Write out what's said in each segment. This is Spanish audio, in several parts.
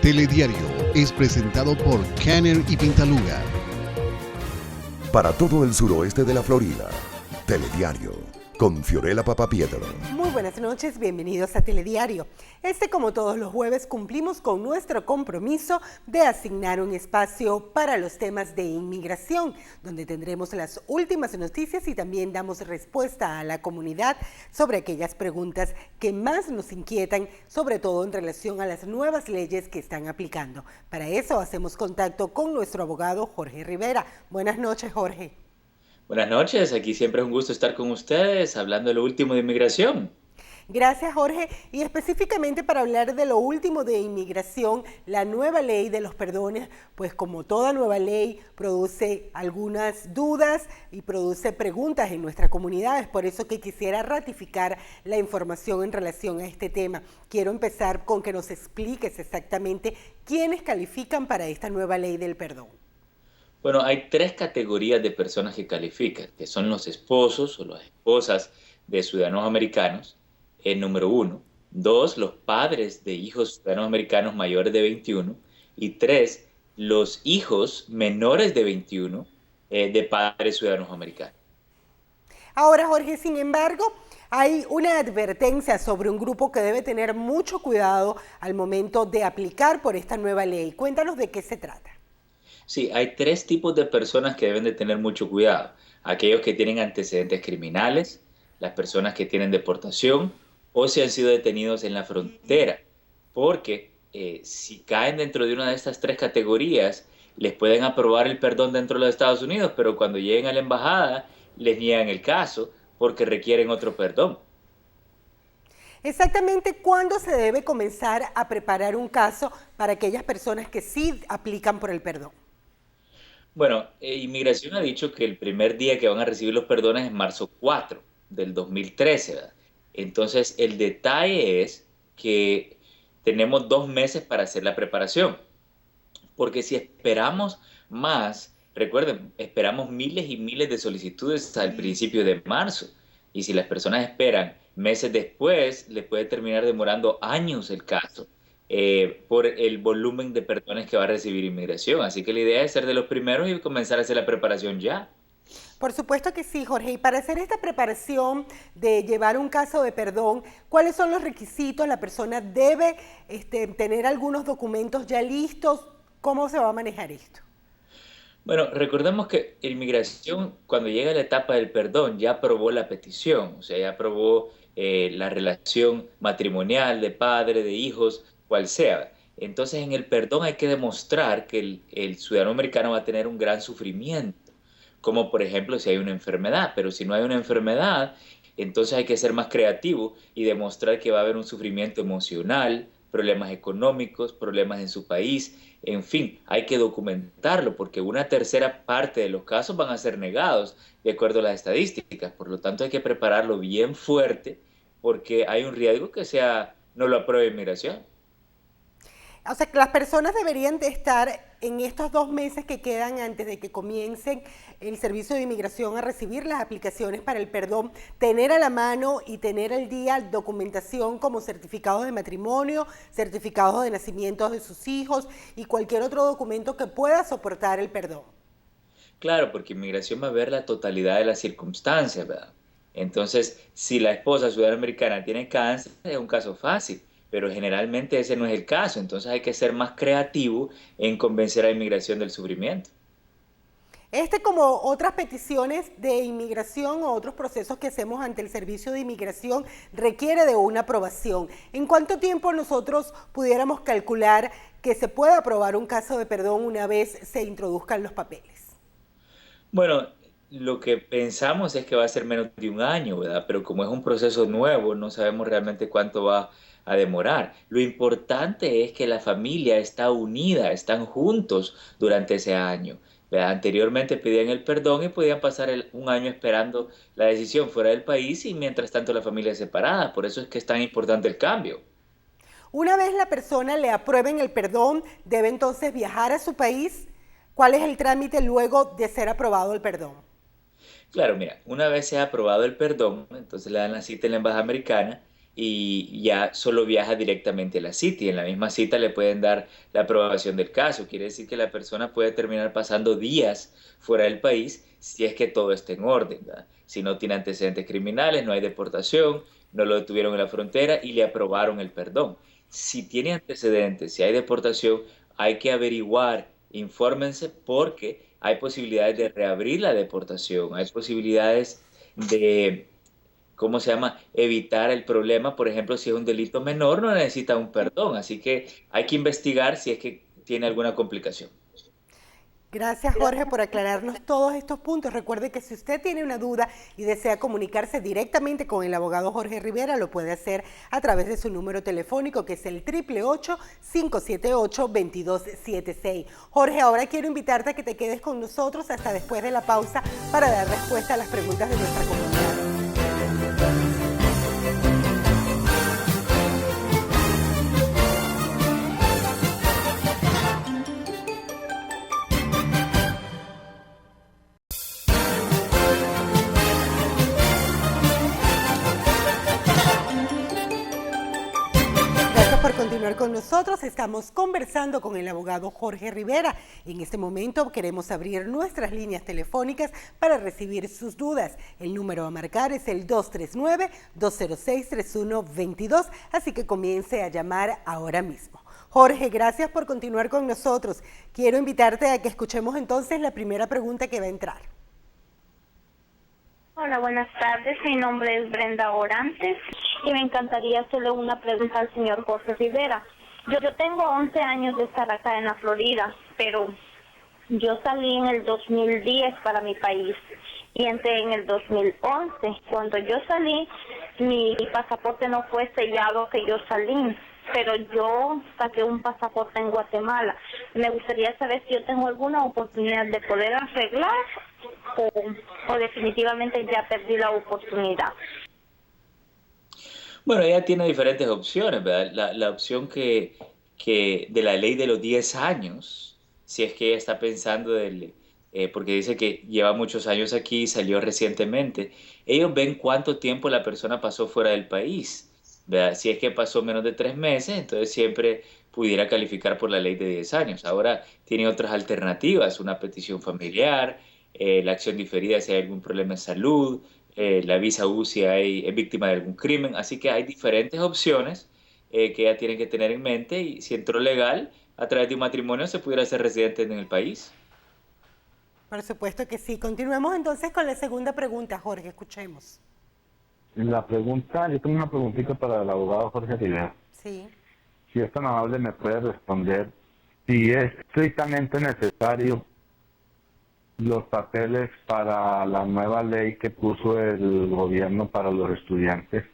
Telediario es presentado por Kenner y Pintaluga. Para todo el suroeste de la Florida, Telediario, con Fiorella Papapietro. Muy buenas noches, bienvenidos a Telediario. Como todos los jueves, cumplimos con nuestro compromiso de asignar un espacio para los temas de inmigración, donde tendremos las últimas noticias y también damos respuesta a la comunidad sobre aquellas preguntas que más nos inquietan, sobre todo en relación a las nuevas leyes que están aplicando. Para eso hacemos contacto con nuestro abogado Jorge Rivera. Buenas noches, Jorge. Buenas noches, aquí siempre es un gusto estar con ustedes hablando de lo último de inmigración. Gracias, Jorge. Y específicamente para hablar de lo último de inmigración, la nueva ley de los perdones, pues como toda nueva ley, produce algunas dudas y produce preguntas en nuestra comunidad. Es por eso que quisiera ratificar la información en relación a este tema. Quiero empezar con que nos expliques exactamente quiénes califican para esta nueva ley del perdón. Bueno, hay tres categorías de personas que califican, que son los esposos o las esposas de ciudadanos americanos, número 1. 2, los padres de hijos ciudadanos americanos mayores de 21. Y 3, los hijos menores de 21 de padres ciudadanos americanos. Ahora, Jorge, sin embargo, hay una advertencia sobre un grupo que debe tener mucho cuidado al momento de aplicar por esta nueva ley. Cuéntanos de qué se trata. Sí, hay tres tipos de personas que deben de tener mucho cuidado. Aquellos que tienen antecedentes criminales, las personas que tienen deportación o si han sido detenidos en la frontera. Porque si caen dentro de una de estas tres categorías, les pueden aprobar el perdón dentro de los Estados Unidos, pero cuando lleguen a la embajada les niegan el caso porque requieren otro perdón. Exactamente, ¿cuándo se debe comenzar a preparar un caso para aquellas personas que sí aplican por el perdón? Bueno, Inmigración ha dicho que el primer día que van a recibir los perdones es marzo 4 del 2013, ¿verdad? Entonces, el detalle es que tenemos 2 meses para hacer la preparación, porque si esperamos más, recuerden, esperamos miles y miles de solicitudes al principio de marzo, y si las personas esperan meses después, les puede terminar demorando años el caso por el volumen de perdones que va a recibir Inmigración. Así que la idea es ser de los primeros y comenzar a hacer la preparación ya. Por supuesto que sí, Jorge. Y para hacer esta preparación de llevar un caso de perdón, ¿cuáles son los requisitos? ¿La persona debe tener algunos documentos ya listos? ¿Cómo se va a manejar esto? Bueno, recordemos que Inmigración, cuando llega a la etapa del perdón, ya aprobó la petición, o sea, ya aprobó la relación matrimonial de padre, de hijos, cual sea. Entonces, en el perdón hay que demostrar que el ciudadano americano va a tener un gran sufrimiento, como por ejemplo si hay una enfermedad, pero si no hay una enfermedad, entonces hay que ser más creativo y demostrar que va a haber un sufrimiento emocional, problemas económicos, problemas en su país, en fin, hay que documentarlo porque una tercera parte de los casos van a ser negados de acuerdo a las estadísticas. Por lo tanto, hay que prepararlo bien fuerte porque hay un riesgo que no lo apruebe Inmigración. O sea, que las personas deberían de estar en estos 2 meses que quedan antes de que comiencen el Servicio de Inmigración a recibir las aplicaciones para el perdón, tener a la mano y tener al día documentación como certificados de matrimonio, certificados de nacimiento de sus hijos y cualquier otro documento que pueda soportar el perdón. Claro, porque Inmigración va a ver la totalidad de las circunstancias, ¿verdad? Entonces, si la esposa ciudadana americana tiene cáncer, es un caso fácil, pero generalmente ese no es el caso. Entonces hay que ser más creativo en convencer a Inmigración del sufrimiento. Como otras peticiones de inmigración o otros procesos que hacemos ante el Servicio de Inmigración, requiere de una aprobación. ¿En cuánto tiempo nosotros pudiéramos calcular que se pueda aprobar un caso de perdón una vez se introduzcan los papeles? Bueno, lo que pensamos es que va a ser menos de un año, ¿verdad? Pero como es un proceso nuevo, no sabemos realmente cuánto va a demorar. Lo importante es que la familia está unida, están juntos durante ese año, ¿verdad? Anteriormente pedían el perdón y podían pasar un año esperando la decisión fuera del país y mientras tanto la familia separada. Por eso es que es tan importante el cambio. Una vez la persona le aprueben el perdón, debe entonces viajar a su país. ¿Cuál es el trámite luego de ser aprobado el perdón? Claro, mira, una vez se ha aprobado el perdón, entonces le dan la cita en la embajada americana y ya solo viaja directamente a la cita y en la misma cita le pueden dar la aprobación del caso. Quiere decir que la persona puede terminar pasando días fuera del país si es que todo está en orden, ¿verdad? Si no tiene antecedentes criminales, no hay deportación, no lo detuvieron en la frontera y le aprobaron el perdón. Si tiene antecedentes, si hay deportación, hay que averiguar, infórmense porque hay posibilidades de reabrir la deportación, hay posibilidades de, ¿cómo se llama?, evitar el problema. Por ejemplo, si es un delito menor, no necesita un perdón, así que hay que investigar si es que tiene alguna complicación. Gracias, Jorge, por aclararnos todos estos puntos. Recuerde que si usted tiene una duda y desea comunicarse directamente con el abogado Jorge Rivera, lo puede hacer a través de su número telefónico, que es el 888-578-2276. Jorge, ahora quiero invitarte a que te quedes con nosotros hasta después de la pausa para dar respuesta a las preguntas de nuestra comunidad. Por continuar con nosotros, estamos conversando con el abogado Jorge Rivera. En este momento queremos abrir nuestras líneas telefónicas para recibir sus dudas. El número a marcar es el 239-206-3122, así que comience a llamar ahora mismo. Jorge, gracias por continuar con nosotros. Quiero invitarte a que escuchemos entonces la primera pregunta que va a entrar. Hola, buenas tardes. Mi nombre es Brenda Orantes y me encantaría hacerle una pregunta al señor Jorge Rivera. Yo tengo 11 años de estar acá en la Florida, pero yo salí en el 2010 para mi país y entré en el 2011. Cuando yo salí, mi pasaporte no fue sellado que yo salí, pero yo saqué un pasaporte en Guatemala. Me gustaría saber si yo tengo alguna oportunidad de poder arreglar o definitivamente ya perdí la oportunidad. Bueno, ella tiene diferentes opciones, ¿verdad? La opción que de la ley de los 10 años, si es que ella está pensando porque dice que lleva muchos años aquí y salió recientemente, ellos ven cuánto tiempo la persona pasó fuera del país, ¿verdad? Si es que pasó menos de 3 meses, entonces siempre pudiera calificar por la ley de 10 años. Ahora tiene otras alternativas, una petición familiar, la acción diferida si hay algún problema de salud, la visa U si es víctima de algún crimen. Así que hay diferentes opciones que ella tiene que tener en mente y si entró legal, a través de un matrimonio se pudiera ser residente en el país. Por supuesto que sí. Continuemos entonces con la segunda pregunta, Jorge. Escuchemos. Yo tengo una preguntita para el abogado Jorge Rivera. Sí. Si es tan amable, me puede responder si es estrictamente necesario los papeles para la nueva ley que puso el gobierno para los estudiantes.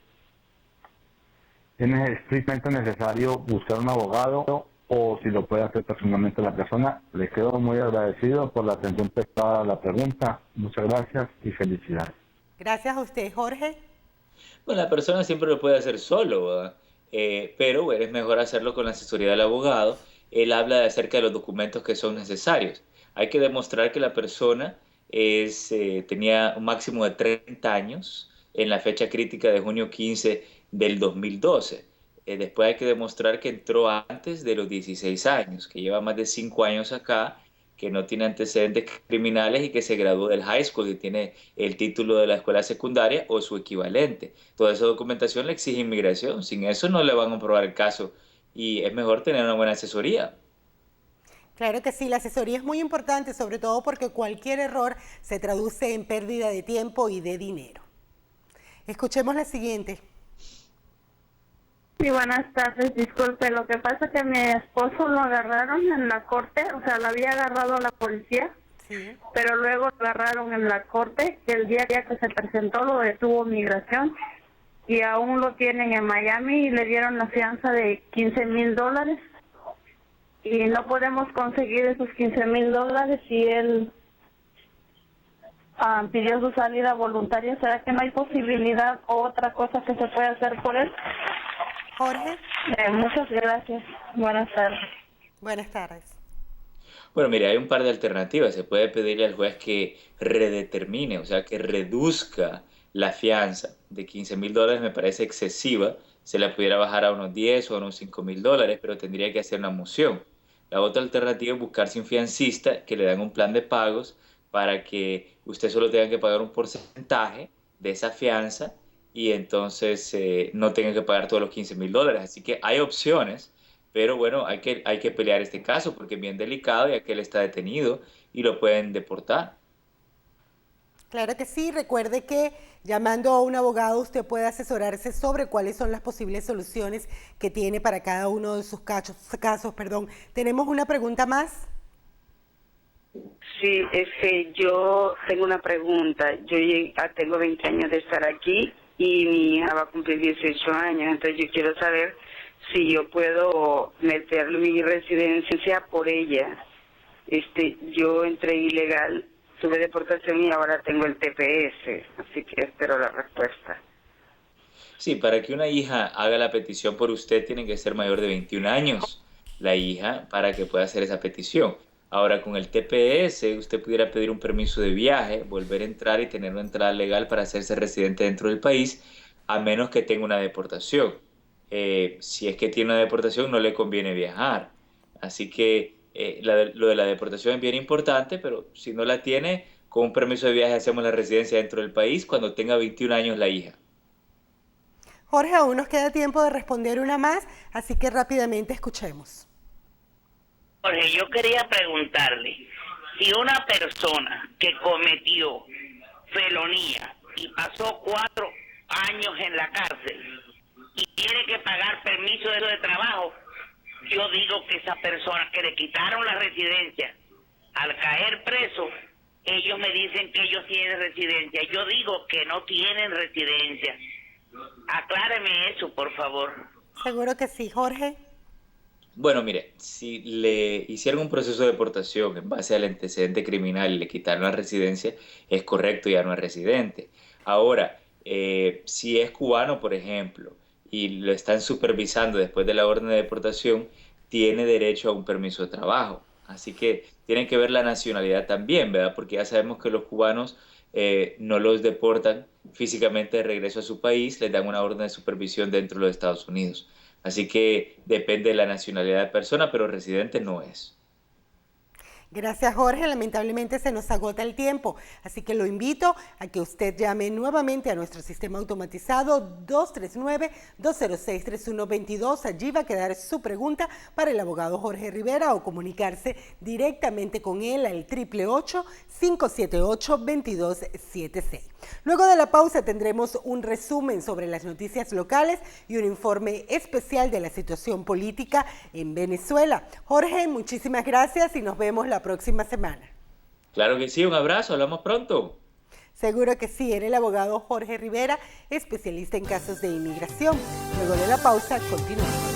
¿Es estrictamente necesario buscar un abogado o si lo puede hacer personalmente la persona? Le quedo muy agradecido por la atención prestada a la pregunta. Muchas gracias y felicidades. Gracias a usted, Jorge. Bueno, la persona siempre lo puede hacer solo, ¿verdad? Pero bueno, es mejor hacerlo con la asesoría del abogado. Él habla acerca de los documentos que son necesarios. Hay que demostrar que la persona tenía un máximo de 30 años en la fecha crítica de junio 15 del 2012. Después hay que demostrar que entró antes de los 16 años, que lleva más de 5 años acá, que no tiene antecedentes criminales y que se graduó del high school y tiene el título de la escuela secundaria o su equivalente. Toda esa documentación le exige inmigración. Sin eso no le van a aprobar el caso y es mejor tener una buena asesoría. Claro que sí, la asesoría es muy importante, sobre todo porque cualquier error se traduce en pérdida de tiempo y de dinero. Escuchemos la siguiente. Sí, buenas tardes, disculpe, lo que pasa es que mi esposo lo agarraron en la corte, o sea, lo había agarrado la policía, Sí. pero luego lo agarraron en la corte, que el día que se presentó lo detuvo migración y aún lo tienen en Miami y le dieron la fianza de $15,000 y no podemos conseguir esos $15,000 y él pidió su salida voluntaria. ¿Será que no hay posibilidad o otra cosa que se pueda hacer por él? Jorge. Muchas gracias. Buenas tardes. Buenas tardes. Bueno, mire, hay un par de alternativas. Se puede pedirle al juez que redetermine, o sea, que reduzca la fianza de $15,000. Me parece excesiva se la pudiera bajar a unos 10 o a unos $5,000, pero tendría que hacer una moción. La otra alternativa es buscarse un fiancista que le dan un plan de pagos para que usted solo tenga que pagar un porcentaje de esa fianza y entonces no tenga que pagar todos los $15,000. Así que hay opciones, pero bueno, hay que pelear este caso porque es bien delicado ya que él está detenido y lo pueden deportar. Claro que sí, recuerde que llamando a un abogado usted puede asesorarse sobre cuáles son las posibles soluciones que tiene para cada uno de sus casos. Tenemos una pregunta más. Sí, yo tengo una pregunta. Yo tengo 20 años de estar aquí y mi hija va a cumplir 18 años, entonces yo quiero saber si yo puedo meter mi residencia por ella. Yo entré ilegal, tuve deportación y ahora tengo el TPS, así que espero la respuesta. Sí, para que una hija haga la petición por usted tiene que ser mayor de 21 años la hija para que pueda hacer esa petición. Ahora, con el TPS, usted pudiera pedir un permiso de viaje, volver a entrar y tener una entrada legal para hacerse residente dentro del país, a menos que tenga una deportación. Si es que tiene una deportación, no le conviene viajar. Así que lo de la deportación es bien importante, pero si no la tiene, con un permiso de viaje hacemos la residencia dentro del país cuando tenga 21 años la hija. Jorge, aún nos queda tiempo de responder una más, así que rápidamente escuchemos. Jorge, yo quería preguntarle, si una persona que cometió felonía y pasó 4 años en la cárcel y tiene que pagar permiso de trabajo, yo digo que esa persona que le quitaron la residencia, al caer preso, ellos me dicen que ellos tienen residencia. Yo digo que no tienen residencia. Acláreme eso, por favor. Seguro que sí, Jorge. Bueno, mire, si le hicieron un proceso de deportación en base al antecedente criminal y le quitaron la residencia, es correcto, ya no es residente. Ahora, si es cubano, por ejemplo, y lo están supervisando después de la orden de deportación, tiene derecho a un permiso de trabajo. Así que tienen que ver la nacionalidad también, ¿verdad? Porque ya sabemos que los cubanos no los deportan físicamente de regreso a su país, les dan una orden de supervisión dentro de los Estados Unidos. Así que depende de la nacionalidad de la persona, pero residente no es. Gracias, Jorge. Lamentablemente se nos agota el tiempo, así que lo invito a que usted llame nuevamente a nuestro sistema automatizado 239-206-3122. Allí va a quedar su pregunta para el abogado Jorge Rivera o comunicarse directamente con él al 888-578-2276. Luego de la pausa tendremos un resumen sobre las noticias locales y un informe especial de la situación política en Venezuela. Jorge, muchísimas gracias y nos vemos la próxima semana. Claro que sí, un abrazo, hablamos pronto. Seguro que sí, era el abogado Jorge Rivera, especialista en casos de inmigración. Luego de la pausa, continuamos.